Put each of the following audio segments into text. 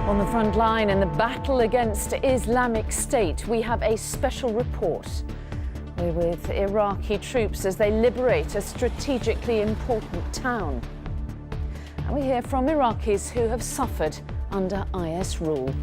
On the front line in the battle against Islamic State, we have a special report. We're with Iraqi troops as they liberate a strategically important town. And we hear from Iraqis who have suffered under IS rule.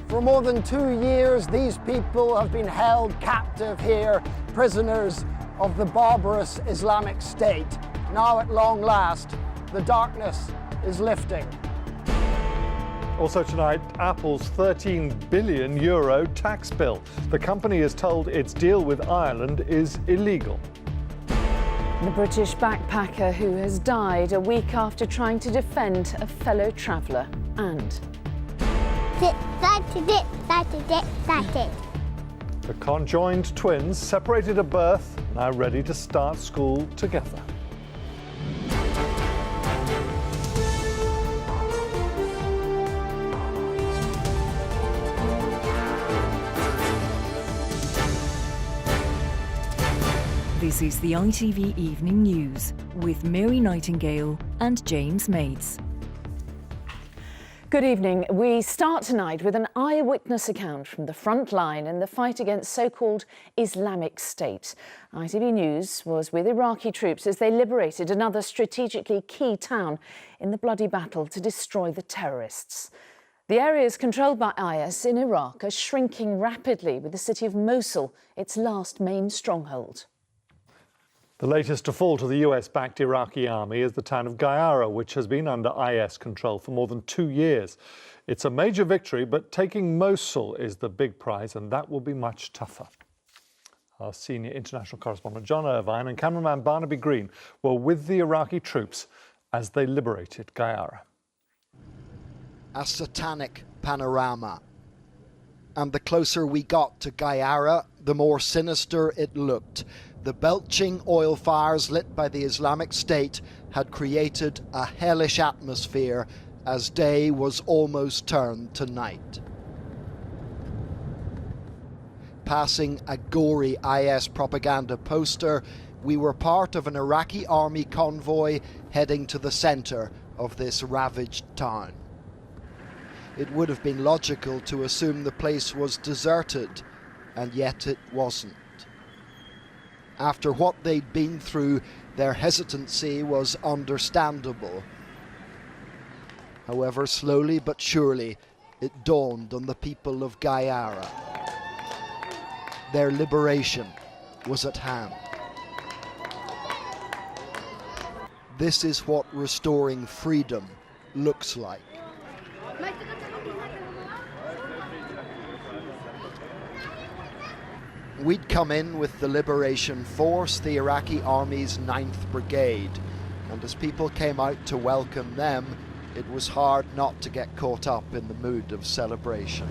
For more than 2 years, these people have been held captive here, prisoners of the barbarous Islamic State. Now, at long last, the darkness is lifting. Also tonight, Apple's €13 billion tax bill. The company is told its deal with Ireland is illegal. The British backpacker who has died a week after trying to defend a fellow traveller. And that's it. The Conjoined twins, separated at birth, now ready to start school together. This is the ITV Evening News with Mary Nightingale and James Mates. good evening. We start tonight with an eyewitness account from the front line in the fight against so-called Islamic State. ITV News was with Iraqi troops as they liberated another strategically key town in the bloody battle to destroy the terrorists. The areas controlled by IS in Iraq are shrinking rapidly, with the city of Mosul its last main stronghold. The latest to fall to the US-backed Iraqi army is the town of Gayara, which has been under IS control for more than 2 years. It's a major victory, but taking Mosul is the big prize, and that will be much tougher. Our senior international correspondent John Irvine and cameraman Barnaby Green were with the Iraqi troops as they liberated Gayara. A satanic panorama. And the closer we got to Gayara, the more sinister it looked. The belching oil fires lit by the Islamic State had created a hellish atmosphere as day was almost turned to night. Passing a gory IS propaganda poster, we were part of an Iraqi army convoy heading to the center of this ravaged town. It would have been logical to assume the place was deserted, and yet it wasn't. After what they'd been through, their hesitancy was understandable. However, slowly but surely, it dawned on the people of Gayara. Their liberation was at hand. This is what restoring freedom looks like. We'd come in with the Liberation Force, the Iraqi Army's 9th Brigade, and as people came out to welcome them, it was hard not to get caught up in the mood of celebration.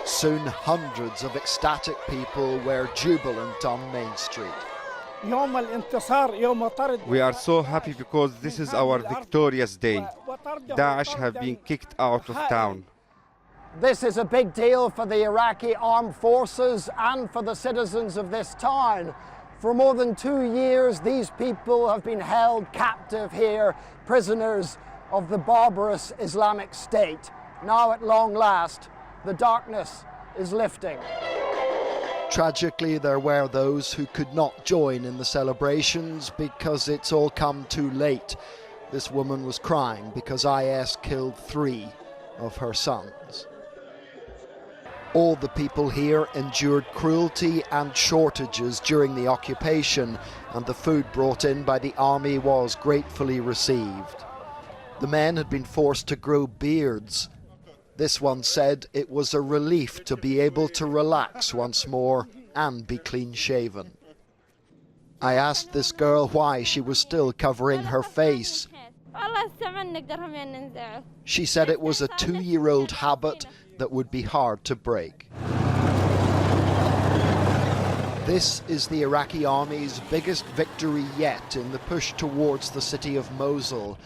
Soon hundreds of ecstatic people were jubilant on Main Street. We are so happy because this is our victorious day. Daesh have been kicked out of town. This is a big deal for the Iraqi armed forces and for the citizens of this town. For more than 2 years, these people have been held captive here, prisoners of the barbarous Islamic State. Now, at long last, the darkness is lifting. Tragically, there were those who could not join in the celebrations because it's all come too late. This woman was crying because IS killed 3 of her sons. All the people here endured cruelty and shortages during the occupation, and the food brought in by the army was gratefully received. The men had been forced to grow beards. This one said it was a relief to be able to relax once more and be clean-shaven. I asked this girl why she was still covering her face. She said it was a 2-year-old habit that would be hard to break. This is the Iraqi army's biggest victory yet in the push towards the city of Mosul.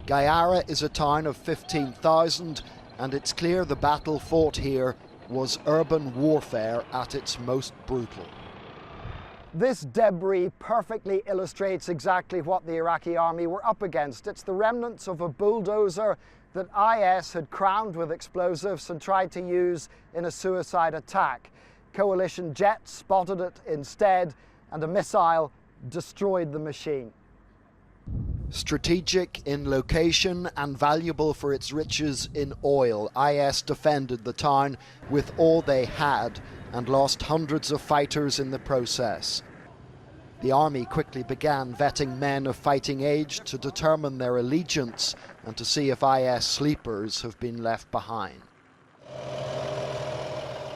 Gayara is a town of 15,000, and it's clear the battle fought here was urban warfare at its most brutal. This debris perfectly illustrates exactly what the Iraqi army were up against. It's the remnants of a bulldozer that IS had crowned with explosives and tried to use in a suicide attack. Coalition jets spotted it instead, and a missile destroyed the machine. Strategic in location and valuable for its riches in oil, IS defended the town with all they had and lost hundreds of fighters in the process. The army quickly began vetting men of fighting age to determine their allegiance and to see if IS sleepers have been left behind.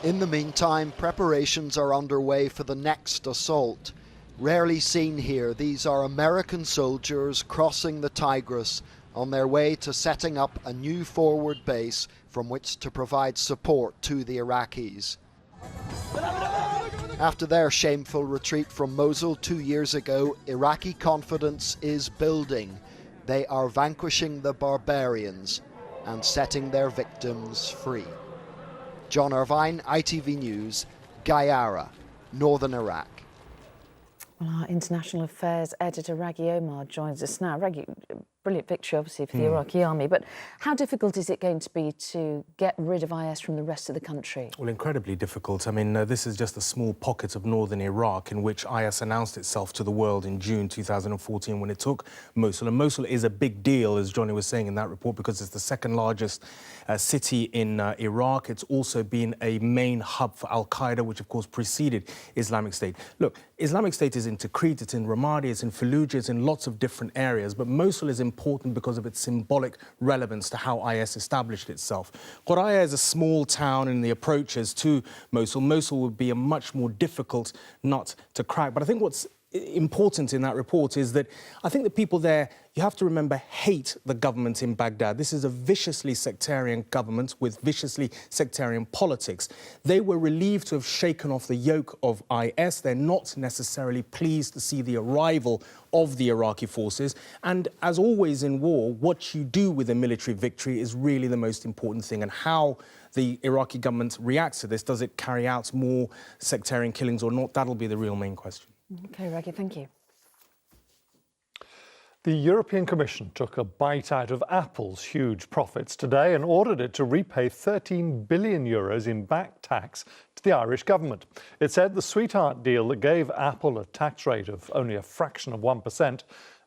In the meantime, preparations are underway for the next assault. Rarely seen here, these are American soldiers crossing the Tigris on their way to setting up a new forward base from which to provide support to the Iraqis. After their shameful retreat from Mosul 2 years ago, Iraqi confidence is building. They are vanquishing the barbarians and setting their victims free. John Irvine, ITV News, Gayara, Northern Iraq. Well, our international affairs editor Raghi Omar joins us now. Raghi, brilliant victory obviously for the Iraqi army, but how difficult is it going to be to get rid of IS from the rest of the country? Well, incredibly difficult. I mean, this is just a small pocket of northern Iraq in which IS announced itself to the world in June 2014 when it took Mosul. And Mosul is a big deal, as Johnny was saying in that report, because it's the second largest city in Iraq. It's also been a main hub for al-Qaeda, which of course preceded Islamic State. Look, Islamic State is in Tikrit, it's in Ramadi, it's in Fallujah, it's in lots of different areas, but Mosul is important because of its symbolic relevance to how IS established itself. Qoraya is a small town in the approaches to Mosul. Mosul would be a much more difficult nut to crack. But I think what's important in that report is that I think the people there, you have to remember, hate the government in Baghdad. This is a viciously sectarian government with viciously sectarian politics. They were relieved to have shaken off the yoke of IS. They're not necessarily pleased to see the arrival of the Iraqi forces. And as always in war, what you do with a military victory is really the most important thing. And how the Iraqi government reacts to this, does it carry out more sectarian killings or not? That'll be the real main question. OK, Raghi, thank you. The European Commission took a bite out of Apple's huge profits today and ordered it to repay €13 billion in back tax to the Irish government. It said the sweetheart deal that gave Apple a tax rate of only a fraction of 1%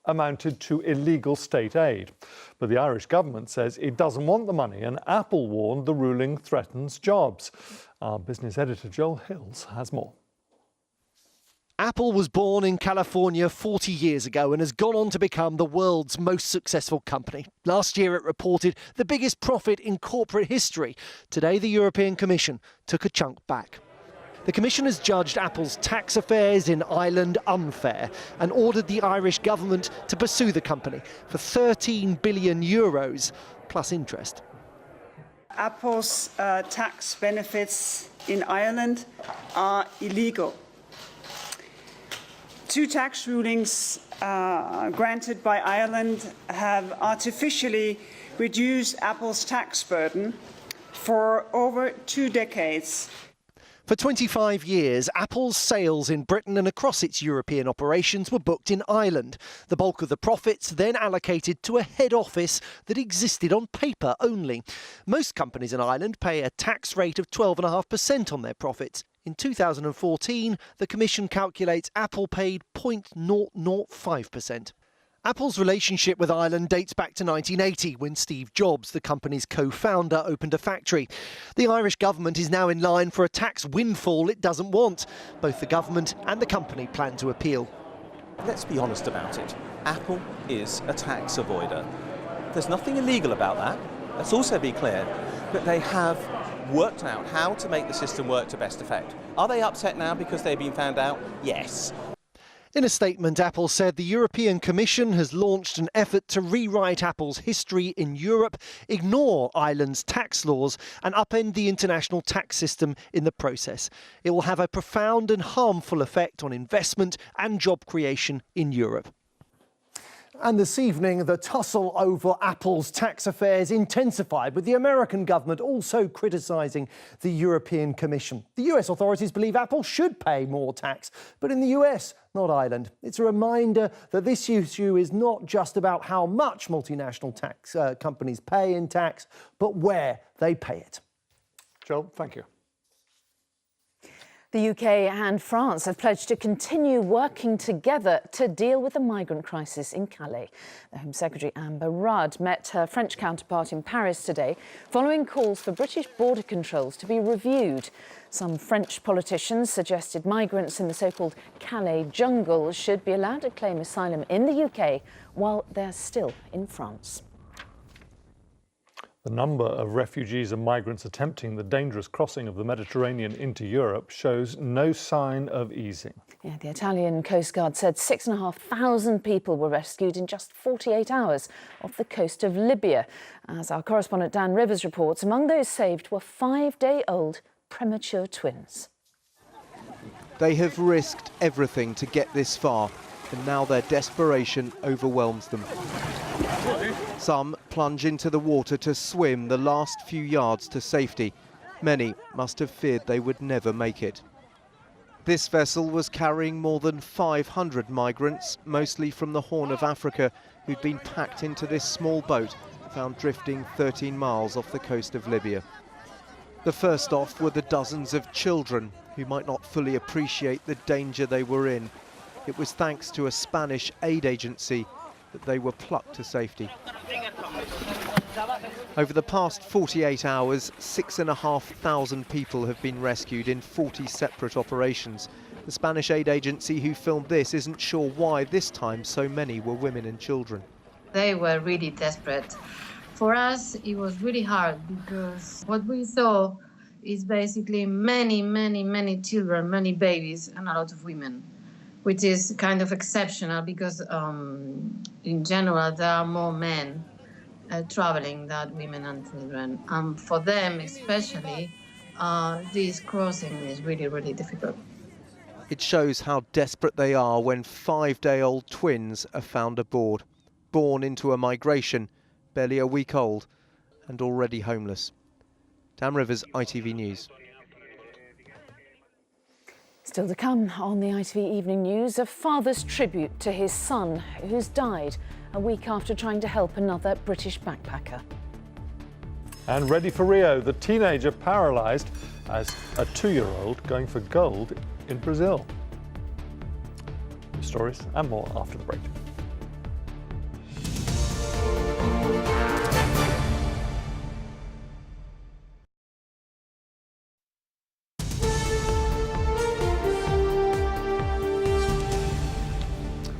amounted to illegal state aid. But the Irish government says it doesn't want the money, and Apple warned the ruling threatens jobs. Our business editor Joel Hills has more. Apple was born in California 40 years ago and has gone on to become the world's most successful company. Last year it reported the biggest profit in corporate history. Today the European Commission took a chunk back. The Commission has judged Apple's tax affairs in Ireland unfair and ordered the Irish government to pursue the company for €13 billion plus interest. Apple's tax benefits in Ireland are illegal. 2 tax rulings granted by Ireland have artificially reduced Apple's tax burden for over 2 decades. For 25 years, Apple's sales in Britain and across its European operations were booked in Ireland. The bulk of the profits then allocated to a head office that existed on paper only. Most companies in Ireland pay a tax rate of 12.5% on their profits. In 2014, the Commission calculates Apple paid 0.005%. Apple's relationship with Ireland dates back to 1980, when Steve Jobs, the company's co-founder, opened a factory. The Irish government is now in line for a tax windfall it doesn't want. Both the government and the company plan to appeal. Let's be honest about it. Apple is a tax avoider. There's nothing illegal about that. Let's also be clear that they have worked out how to make the system work to best effect. Are they upset now because they've been found out? Yes. In a statement, Apple said the European Commission has launched an effort to rewrite Apple's history in Europe, ignore Ireland's tax laws and upend the international tax system in the process. It will have a profound and harmful effect on investment and job creation in Europe. And this evening, the tussle over Apple's tax affairs intensified, with the American government also criticising the European Commission. The US authorities believe Apple should pay more tax, but in the US, not Ireland. It's a reminder that this issue is not just about how much multinational tax companies pay in tax, but where they pay it. Joel, thank you. The UK and France have pledged to continue working together to deal with the migrant crisis in Calais. The Home Secretary Amber Rudd met her French counterpart in Paris today, following calls for British border controls to be reviewed. Some French politicians suggested migrants in the so-called Calais jungle should be allowed to claim asylum in the UK while they're still in France. The number of refugees and migrants attempting the dangerous crossing of the Mediterranean into Europe shows no sign of easing. Yeah, the Italian Coast Guard said 6,500 people were rescued in just 48 hours off the coast of Libya. As our correspondent Dan Rivers reports, among those saved were 5-day-old premature twins. They have risked everything to get this far, and now their desperation overwhelms them. Some plunge into the water to swim the last few yards to safety. Many must have feared they would never make it. This vessel was carrying more than 500 migrants, mostly from the Horn of Africa, who'd been packed into this small boat, found drifting 13 miles off the coast of Libya. The first off were the dozens of children who might not fully appreciate the danger they were in. It was thanks to a Spanish aid agency that they were plucked to safety. Over the past 48 hours, 6,500 people have been rescued in 40 separate operations. The Spanish aid agency who filmed this isn't sure why this time so many were women and children. They were really desperate. For us, it was really hard because what we saw is basically many children, many babies, and a lot of women, which is kind of exceptional because in general there are more men traveling than women and children. For them especially, this crossing is really difficult. It shows how desperate they are when 5-day-old twins are found aboard, born into a migration, barely a week old, and already homeless. Dan Rivers, ITV News. Still to come on the ITV Evening News, a father's tribute to his son who's died a week after trying to help another British backpacker. And ready for Rio, the teenager paralysed as a 2-year-old going for gold in Brazil. Stories and more after the break.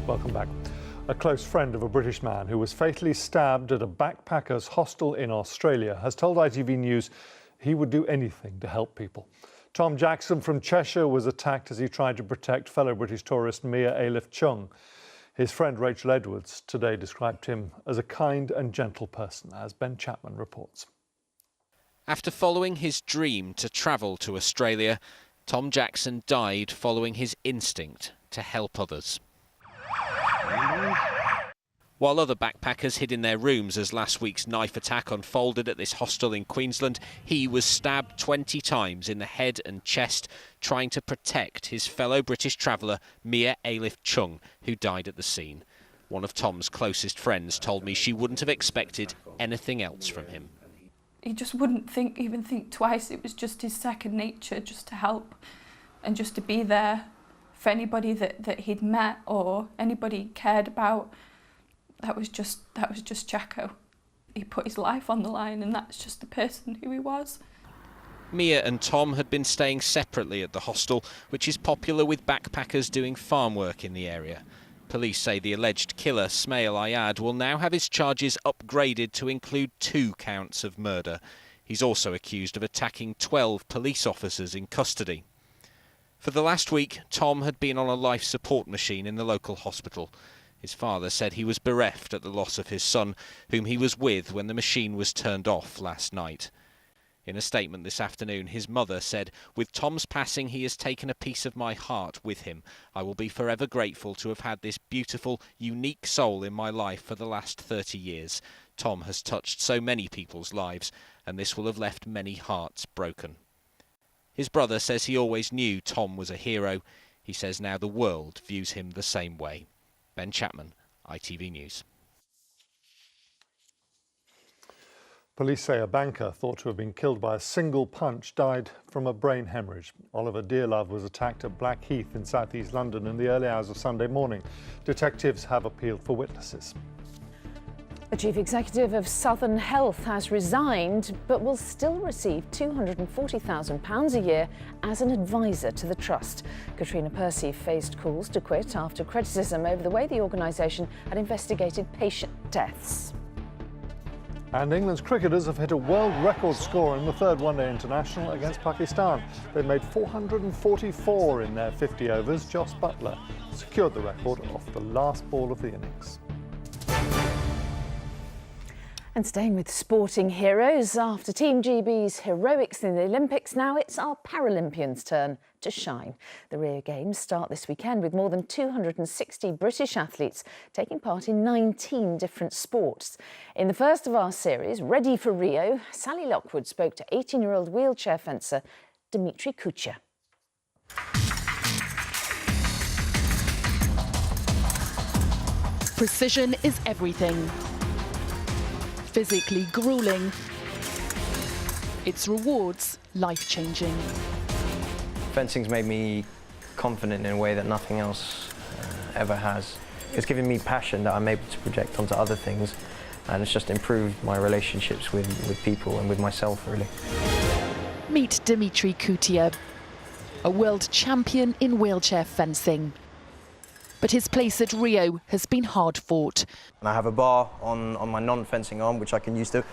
Welcome back. A close friend of a British man who was fatally stabbed at a backpackers' hostel in Australia has told ITV News he would do anything to help people. Tom Jackson from Cheshire was attacked as he tried to protect fellow British tourist Mia Ailif Chung. His friend Rachel Edwards today described him as a kind and gentle person, as Ben Chapman reports. After following his dream to travel to Australia, Tom Jackson died following his instinct to help others. While other backpackers hid in their rooms as last week's knife attack unfolded at this hostel in Queensland, he was stabbed 20 times in the head and chest trying to protect his fellow British traveller Mia Ailif Chung, who died at the scene. One of Tom's closest friends told me she wouldn't have expected anything else from him. He just wouldn't even think twice. It was just his second nature just to help and just to be there for anybody that he'd met or anybody he cared about. That was just Jacko. He put his life on the line, and that's just the person who he was. Mia and Tom had been staying separately at the hostel, which is popular with backpackers doing farm work in the area. Police say the alleged killer, Smail Ayad, will now have his charges upgraded to include 2 counts of murder. He's also accused of attacking 12 police officers in custody. For the last week, Tom had been on a life support machine in the local hospital. His father said he was bereft at the loss of his son, whom he was with when the machine was turned off last night. In a statement this afternoon, his mother said, "With Tom's passing, he has taken a piece of my heart with him. I will be forever grateful to have had this beautiful, unique soul in my life for the last 30 years. Tom has touched so many people's lives, and this will have left many hearts broken." His brother says he always knew Tom was a hero. He says now the world views him the same way. Ben Chapman, ITV News. Police say a banker thought to have been killed by a single punch died from a brain hemorrhage. Oliver Dearlove was attacked at Blackheath in southeast London in the early hours of Sunday morning. Detectives have appealed for witnesses. The chief executive of Southern Health has resigned, but will still receive £240,000 a year as an advisor to the trust. Katrina Percy faced calls to quit after criticism over the way the organisation had investigated patient deaths. And England's cricketers have hit a world record score in the third one-day international against Pakistan. They made 444 in their 50 overs. Joss Butler secured the record off the last ball of the innings. And staying with sporting heroes, after Team GB's heroics in the Olympics, now it's our Paralympians' turn to shine. The Rio Games start this weekend with more than 260 British athletes taking part in 19 different sports. In the first of our series, Ready for Rio, Sally Lockwood spoke to 18-year-old wheelchair fencer Dimitri Kucha. Precision is everything. Physically grueling, its rewards life-changing. Fencing's made me confident in a way that nothing else ever has. It's given me passion that I'm able to project onto other things, and it's just improved my relationships with people and with myself, really. Meet Dimitri Kucha, a world champion in wheelchair fencing. But his place at Rio has been hard-fought. And I have a bar on my non-fencing arm, which I can use to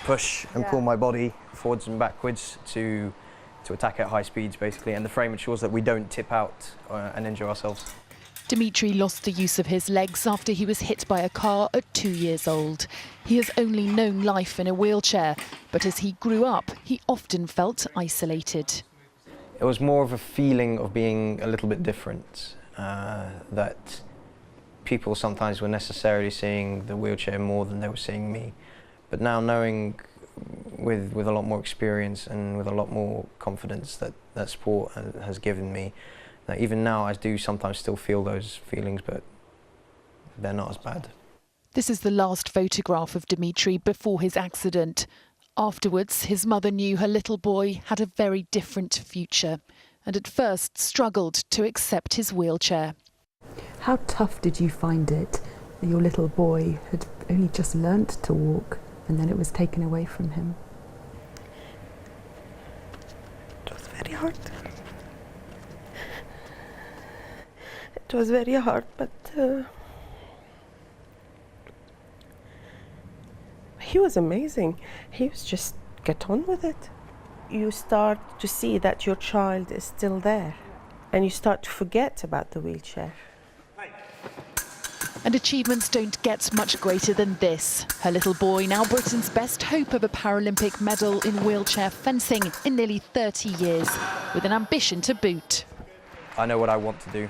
push and pull my body forwards and backwards to attack at high speeds, basically. And the frame ensures that we don't tip out and injure ourselves. Dimitri lost the use of his legs after he was hit by a car at 2 years old. He has only known life in a wheelchair, but as he grew up, he often felt isolated. It was more of a feeling of being a little bit different. That people sometimes were necessarily seeing the wheelchair more than they were seeing me. But now knowing with a lot more experience and with a lot more confidence that sport has given me, that even now I do sometimes still feel those feelings, but they're not as bad. This is the last photograph of Dimitri before his accident. Afterwards, his mother knew her little boy had a very different future, and at first struggled to accept his wheelchair. How tough did you find it that your little boy had only just learnt to walk and then it was taken away from him? It was very hard. It was very hard, but he was amazing. He was just get on with it. You start to see that your child is still there and you start to forget about the wheelchair. And achievements don't get much greater than this. Her little boy, now Britain's best hope of a Paralympic medal in wheelchair fencing in nearly 30 years, with an ambition to boot. I know what I want to do.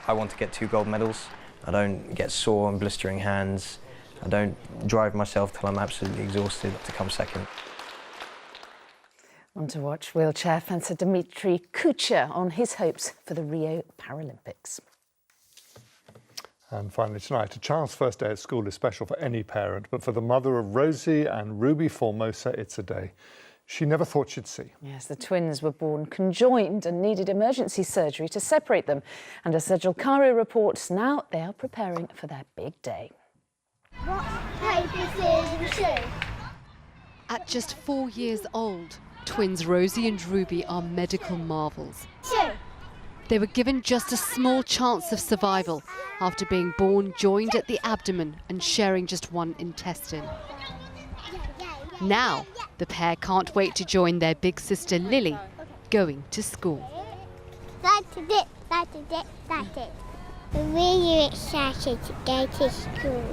I want to get 2 gold medals. I don't get sore and blistering hands. I don't drive myself till I'm absolutely exhausted to come second. On to watch wheelchair fencer Dimitri Kucha on his hopes for the Rio Paralympics. And finally tonight, a child's first day at school is special for any parent, but for the mother of Rosie and Ruby Formosa, it's a day she never thought she'd see. Yes, the twins were born conjoined and needed emergency surgery to separate them. And as Sejal Kari reports, now they are preparing for their big day. Rock, paper, scissors, shoot. At just 4 years old, twins Rosie and Ruby are medical marvels. Shoot. They were given just a small chance of survival after being born joined at the abdomen and sharing just one intestine. Now, the pair can't wait to join their big sister Lily going to school. That's it, that's it, that's it. I'm really excited to go to school.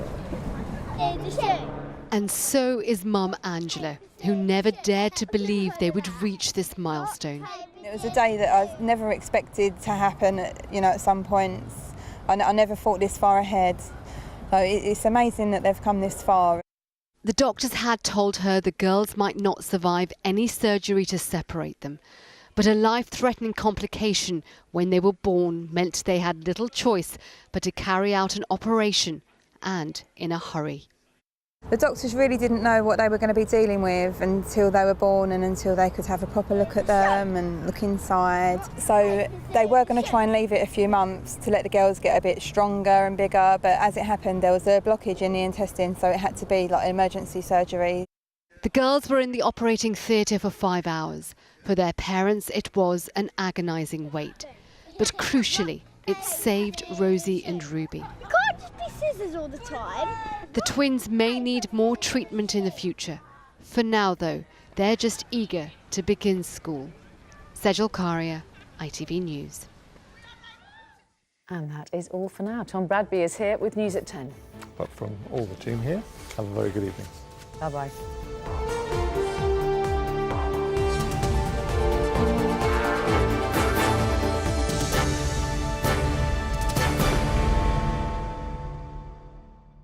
And so is Mum Angela. who never dared to believe they would reach this milestone. It was a day that I never expected to happen, at some points. I never thought this far ahead. So it's amazing that they've come this far. The doctors had told her the girls might not survive any surgery to separate them. But a life-threatening complication when they were born meant they had little choice but to carry out an operation, and in a hurry. The doctors really didn't know what they were going to be dealing with until they were born and until they could have a proper look at them and look inside. So they were going to try and leave it a few months to let the girls get a bit stronger and bigger, but as it happened there was a blockage in the intestine, so it had to be like emergency surgery. The girls were in the operating theatre for 5 hours. For their parents it was an agonising wait. But crucially, it saved Rosie and Ruby. You can't just be scissors all the time. The twins may need more treatment in the future. For now, though, they're just eager to begin school. Sejal Karia, ITV News. And that is all for now. Tom Bradby is here with News at 10. But from all the team here, have a very good evening. Bye-bye.